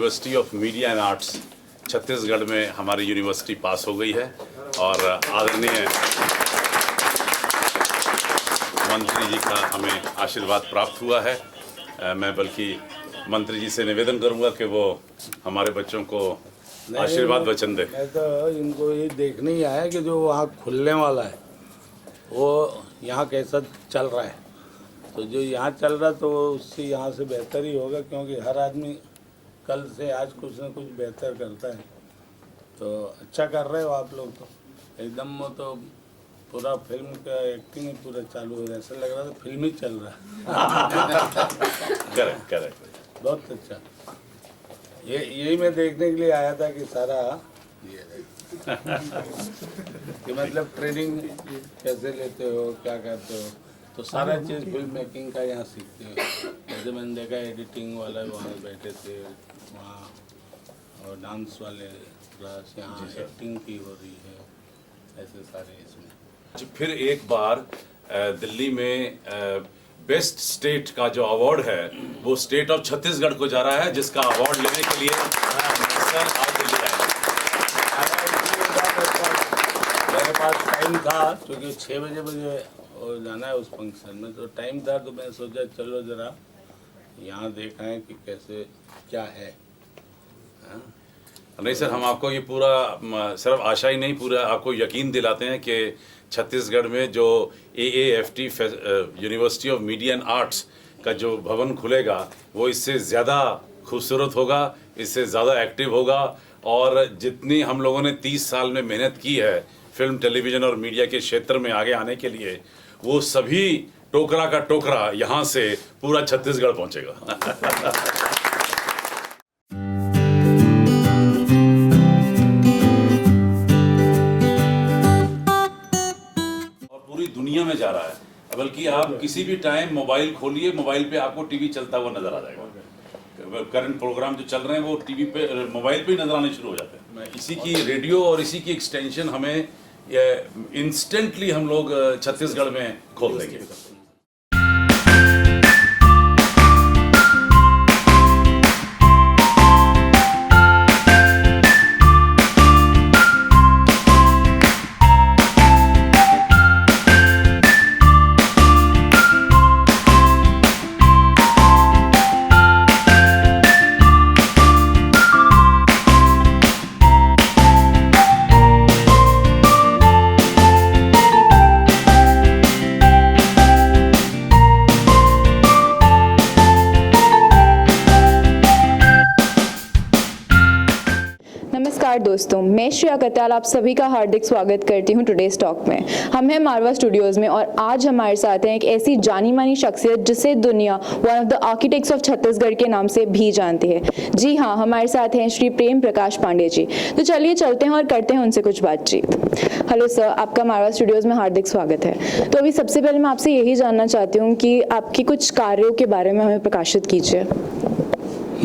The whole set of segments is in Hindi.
University of media and arts Chhattisgarh में हमारी यूनिवर्सिटी पास हो गई है और आदरणीय मंत्री जी का हमें आशीर्वाद प्राप्त हुआ है। मैं बल्कि मंत्री जी से निवेदन करूंगा कि वो हमारे बच्चों को आशीर्वाद वचन दे। मैं तो इनको ये देखने ही आया कि जो वहाँ खुलने वाला है वो यहाँ कैसा चल रहा है, तो जो यहाँ चल रहा तो उससे यहाँ से बेहतर ही होगा, क्योंकि हर आदमी कल से आज कुछ ना कुछ बेहतर करता है। तो अच्छा कर रहे हो आप लोग, तो एकदम वो तो पूरा फिल्म का एक्टिंग ही पूरा चालू हो रहा है, ऐसा लग रहा था फिल्म ही चल रहा है। करेक्ट करेक्ट, बहुत अच्छा। यही मैं देखने के लिए आया था कि सारा कि मतलब ट्रेनिंग कैसे लेते हो, क्या करते हो, तो सारा चीज़ फिल्म मेकिंग का यहाँ सीखते हो। जैसे मैंने देखा एडिटिंग वाला वहाँ बैठे थे वहाँ, और डांस वाले क्लास, यहाँ एक्टिंग की हो रही है, ऐसे सारे इसमें। फिर एक बार दिल्ली में बेस्ट स्टेट का जो अवार्ड है वो स्टेट ऑफ छत्तीसगढ़ को जा रहा है, जिसका अवार्ड लेने के लिए सर आज दिल्ली आए। मेरे पास टाइम था क्योंकि 6 बजे मुझे जाना है उस फंक्शन में, तो टाइम था तो मैं सोचा चलो ज़रा यहाँ देखाएं कि कैसे क्या है। नहीं सर, हम आपको ये पूरा सिर्फ आशा ही नहीं, पूरा आपको यकीन दिलाते हैं कि छत्तीसगढ़ में जो AAFT university of media and arts का जो भवन खुलेगा वो इससे ज़्यादा खूबसूरत होगा, इससे ज़्यादा एक्टिव होगा, और जितनी हम लोगों ने 30 साल में मेहनत की है फिल्म, टेलीविज़न और मीडिया के क्षेत्र में आगे आने के लिए, वो सभी टोकरा का टोकरा यहाँ से पूरा छत्तीसगढ़ पहुँचेगा। दुनिया में जा रहा है, बल्कि आप किसी भी टाइम मोबाइल खोलिए, मोबाइल पे आपको टीवी चलता हुआ नजर आ जाएगा। करंट प्रोग्राम जो चल रहे हैं वो टीवी पे, मोबाइल पे ही नजर आने शुरू हो जाते हैं। इसी की रेडियो और इसी की एक्सटेंशन हमें इंस्टेंटली हम लोग छत्तीसगढ़ में खोल देंगे। नमस्कार दोस्तों, मैं श्रेया कत्याल आप सभी का हार्दिक स्वागत करती हूं टुडेज टॉक में। हम हैं मारवा स्टूडियोज में और आज हमारे साथ हैं एक ऐसी जानी मानी शख्सियत जिसे दुनिया one of the architects of Chhattisgarh के नाम से भी जानती है। जी हाँ, हमारे साथ हैं श्री प्रेम प्रकाश पांडे जी। तो चलिए चलते हैं और करते हैं उनसे कुछ बातचीत। हेलो सर, आपका मारवा स्टूडियोज में हार्दिक स्वागत है। तो अभी सबसे पहले मैं आपसे यही जानना चाहती हूँ कि आपके कुछ कार्यों के बारे में हमें प्रकाशित कीजिए।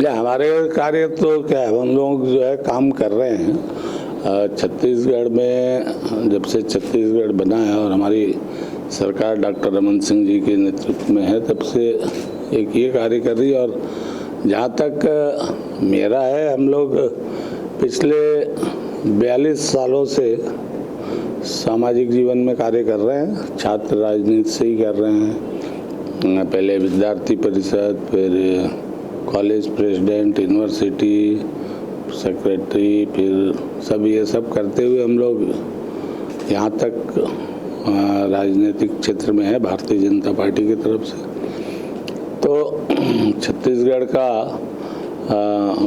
हमारे कार्य तो क्या है, हम लोग जो है काम कर रहे हैं छत्तीसगढ़ में। जब से छत्तीसगढ़ बना है और हमारी सरकार डॉक्टर रमन सिंह जी के नेतृत्व में है, तब से एक ये कार्य कर रही है। और जहाँ तक मेरा है, हम लोग पिछले 42 सालों से सामाजिक जीवन में कार्य कर रहे हैं। छात्र राजनीति से ही कर रहे हैं, पहले विद्यार्थी परिषद, फिर कॉलेज प्रेसिडेंट, यूनिवर्सिटी सेक्रेटरी, फिर सब ये सब करते हुए हम लोग यहाँ तक राजनीतिक क्षेत्र में है भारतीय जनता पार्टी की तरफ से। तो छत्तीसगढ़ का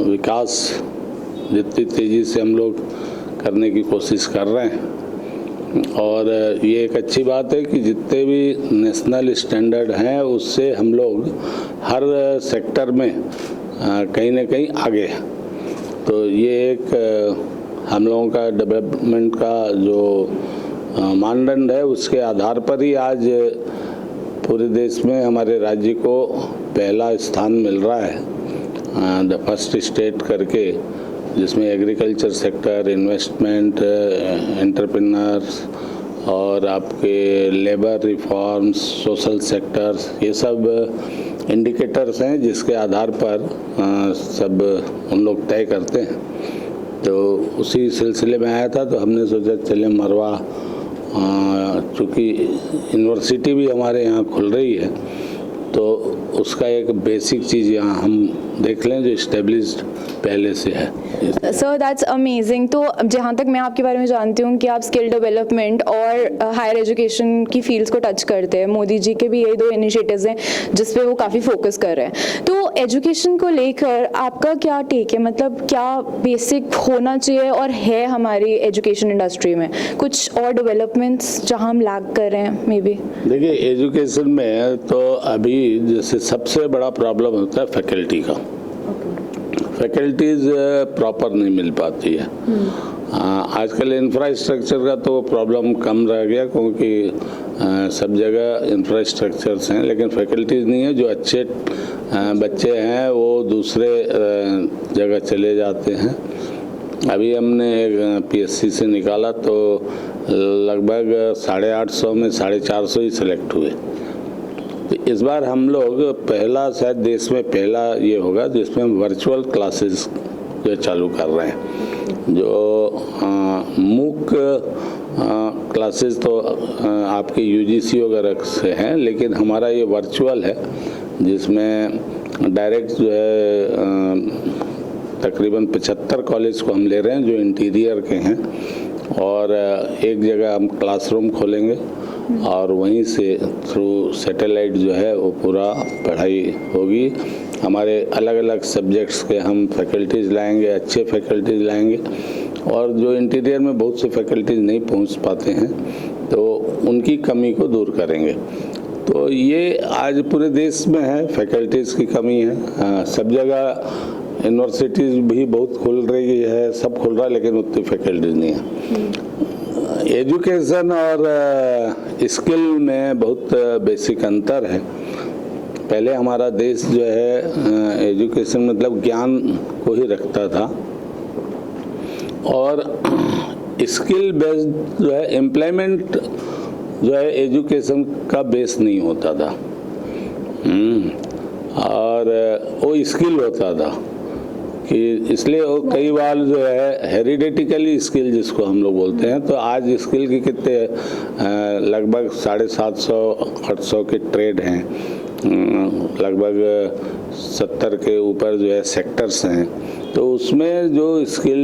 विकास जितनी तेज़ी से हम लोग करने की कोशिश कर रहे हैं, और ये एक अच्छी बात है कि जितने भी नेशनल स्टैंडर्ड हैं उससे हम लोग हर सेक्टर में कहीं ना कहीं आगे हैं। तो ये एक हम लोगों का डेवलपमेंट का जो मानदंड है, उसके आधार पर ही आज पूरे देश में हमारे राज्य को पहला स्थान मिल रहा है, द फर्स्ट स्टेट करके, जिसमें एग्रीकल्चर सेक्टर, इन्वेस्टमेंट, एंटरप्रेन्योर्स और आपके लेबर रिफॉर्म्स, सोशल सेक्टर्स, ये सब इंडिकेटर्स हैं जिसके आधार पर सब उन लोग तय करते हैं। तो उसी सिलसिले में आया था, तो हमने सोचा चले मरवा, चूँकि यूनिवर्सिटी भी हमारे यहाँ खुल रही है तो उसका एक बेसिक चीज़ यहाँ हम देख लें जो इस्टेब्लिश्ड पहले से है। Sir that's amazing. तो जहाँ तक मैं आपके बारे में जानती हूँ कि आप स्किल डेवलपमेंट और हायर एजुकेशन की फील्ड्स को टच करते हैं। मोदी जी के भी यही 2 इनिशिएटिव्स हैं जिस पे वो काफ़ी फोकस कर रहे हैं। तो एजुकेशन को लेकर आपका क्या टेक है, मतलब क्या बेसिक होना चाहिए और है हमारी एजुकेशन इंडस्ट्री में कुछ और डेवलपमेंट्स जहाँ हम लैग कर रहे हैं मे बी? देखिए, एजुकेशन में तो अभी जैसे सबसे बड़ा प्रॉब्लम होता है फैकल्टी का। फैकल्टीज प्रॉपर नहीं मिल पाती है। आजकल इंफ्रास्ट्रक्चर का तो प्रॉब्लम कम रह गया क्योंकि सब जगह इंफ्रास्ट्रक्चर्स हैं, लेकिन फैकल्टीज नहीं है। जो अच्छे बच्चे हैं वो दूसरे जगह चले जाते हैं। अभी हमने पीएससी से निकाला तो लगभग 850 में 450 ही सिलेक्ट हुए। तो इस बार हम लोग पहला, शायद देश में पहला ये होगा जिसमें हम वर्चुअल क्लासेस जो चालू कर रहे हैं। जो मूक क्लासेस तो आपके यूजीसी वगैरह से हैं, लेकिन हमारा ये वर्चुअल है जिसमें डायरेक्ट जो है तकरीबन 75 कॉलेज को हम ले रहे हैं जो इंटीरियर के हैं, और एक जगह हम क्लासरूम खोलेंगे और वहीं से थ्रू सैटेलाइट जो है वो पूरा पढ़ाई होगी। हमारे अलग अलग सब्जेक्ट्स के हम फैकल्टीज़ लाएंगे, अच्छे फैकल्टीज़ लाएंगे, और जो इंटीरियर में बहुत से फैकल्टीज़ नहीं पहुंच पाते हैं तो उनकी कमी को दूर करेंगे। तो ये आज पूरे देश में है, फैकल्टीज़ की कमी है। सब जगह यूनिवर्सिटीज़ भी बहुत खुल रही है, सब खुल रहा है, लेकिन उतनी फैकल्टीज़ नहीं है। एजुकेशन और स्किल में बहुत बेसिक अंतर है। पहले हमारा देश जो है एजुकेशन मतलब ज्ञान को ही रखता था, और स्किल बेस्ड जो है एम्प्लॉयमेंट जो है एजुकेशन का बेस नहीं होता था, और वो स्किल होता था कि इसलिए वो कई बार जो है हेरिडेटिकली स्किल जिसको हम लोग बोलते हैं। तो आज स्किल के कितने लगभग 750-800 के ट्रेड हैं, लगभग 70 के ऊपर जो है सेक्टर्स हैं। तो उसमें जो स्किल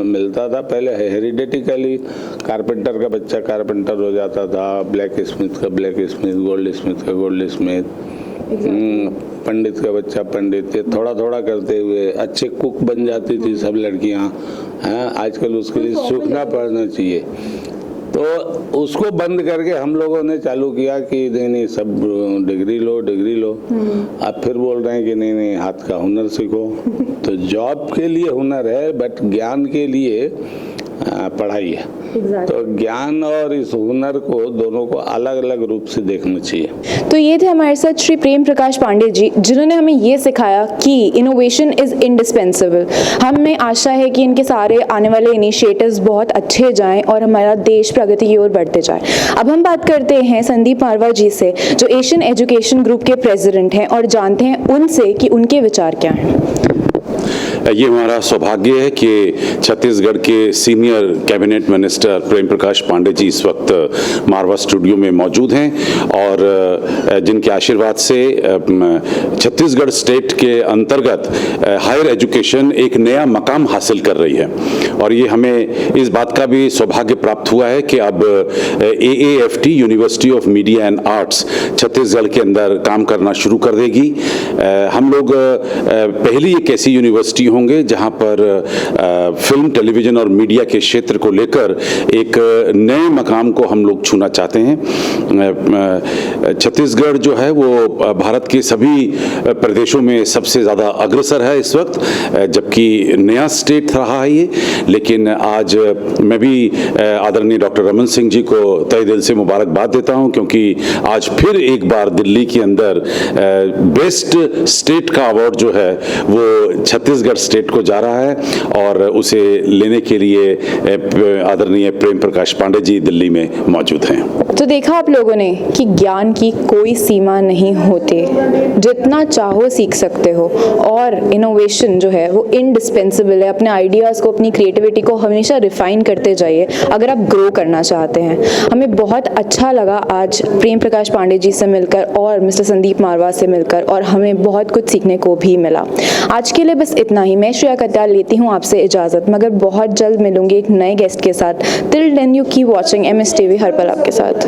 मिलता था पहले हेरिडेटिकली, कारपेंटर का बच्चा कारपेंटर हो जाता था, ब्लैक स्मिथ का ब्लैक स्मिथ, गोल्ड स्मिथ का गोल्ड स्मिथ, पंडित का बच्चा पंडित, ये थोड़ा थोड़ा करते हुए अच्छे कुक बन जाती थी सब लड़कियां। आजकल उसके लिए सीखना पड़ना चाहिए। तो उसको बंद करके हम लोगों ने चालू किया कि नहीं सब डिग्री लो डिग्री लो। अब फिर बोल रहे हैं कि नहीं हाथ का हुनर सीखो। तो जॉब के लिए हुनर है, बट ज्ञान के लिए पढ़ाई है। तो ज्ञान और इस हुनर को दोनों को अलग अलग रूप से देखना चाहिए। तो ये थे हमारे साथ श्री प्रेम प्रकाश पांडे जी, जिन्होंने हमें ये सिखाया कि इनोवेशन इज इंडिस्पेंसेबल। हमें आशा है कि इनके सारे आने वाले इनिशिएटिव्स बहुत अच्छे जाएं और हमारा देश प्रगति की ओर बढ़ते जाए। अब हम बात करते हैं संदीप मारवा जी से, जो एशियन एजुकेशन ग्रुप के प्रेसिडेंट हैं, और जानते हैं उनसे कि उनके विचार क्या हैं। ये हमारा सौभाग्य है कि छत्तीसगढ़ के senior cabinet minister Prem Prakash Pandey ji इस वक्त मारवा स्टूडियो में मौजूद हैं, और जिनके आशीर्वाद से छत्तीसगढ़ स्टेट के अंतर्गत हायर एजुकेशन एक नया मकाम हासिल कर रही है। और ये हमें इस बात का भी सौभाग्य प्राप्त हुआ है कि अब AAFT university of media and arts Chhattisgarh के अंदर काम करना शुरू कर देगी। हम लोग पहली एक ऐसी यूनिवर्सिटी होंगे जहां पर फिल्म, टेलीविजन और मीडिया के क्षेत्र को लेकर एक नए मकाम को हम लोग छूना चाहते हैं। छत्तीसगढ़ जो है वो भारत के सभी प्रदेशों में सबसे ज़्यादा अग्रसर है इस वक्त, जबकि नया स्टेट रहा है ये। लेकिन आज मैं भी आदरणीय डॉक्टर रमन सिंह जी को तहे दिल से मुबारकबाद देता हूं, क्योंकि आज फिर एक बार दिल्ली के अंदर बेस्ट स्टेट का अवार्ड जो है वो छत्तीसगढ़ स्टेट को जा रहा है और उसे लेने के लिए आदरणीय प्रेम प्रकाश पांडे जी दिल्ली में मौजूद हैं। तो देखा आप लोगों ने कि ज्ञान की कोई सीमा नहीं होती, जितना चाहो सीख सकते हो और इनोवेशन जो है वो इंडिस्पेंसिबल है। अपने आइडियाज़ को, अपनी क्रिएटिविटी को हमेशा रिफाइन करते जाइए अगर आप ग्रो करना चाहते हैं। हमें बहुत अच्छा लगा आज प्रेम प्रकाश पांडे जी से मिलकर और मिस्टर संदीप मारवा से मिलकर, और हमें बहुत कुछ सीखने को भी मिला। आज के लिए बस इतना ही। मैं श्रेया कत्याल लेती हूँ आपसे इजाज़त, मगर बहुत जल्द मिलूंगी एक नए गेस्ट के साथ। Till then you keep watching MS TV, हर पल आपके साथ।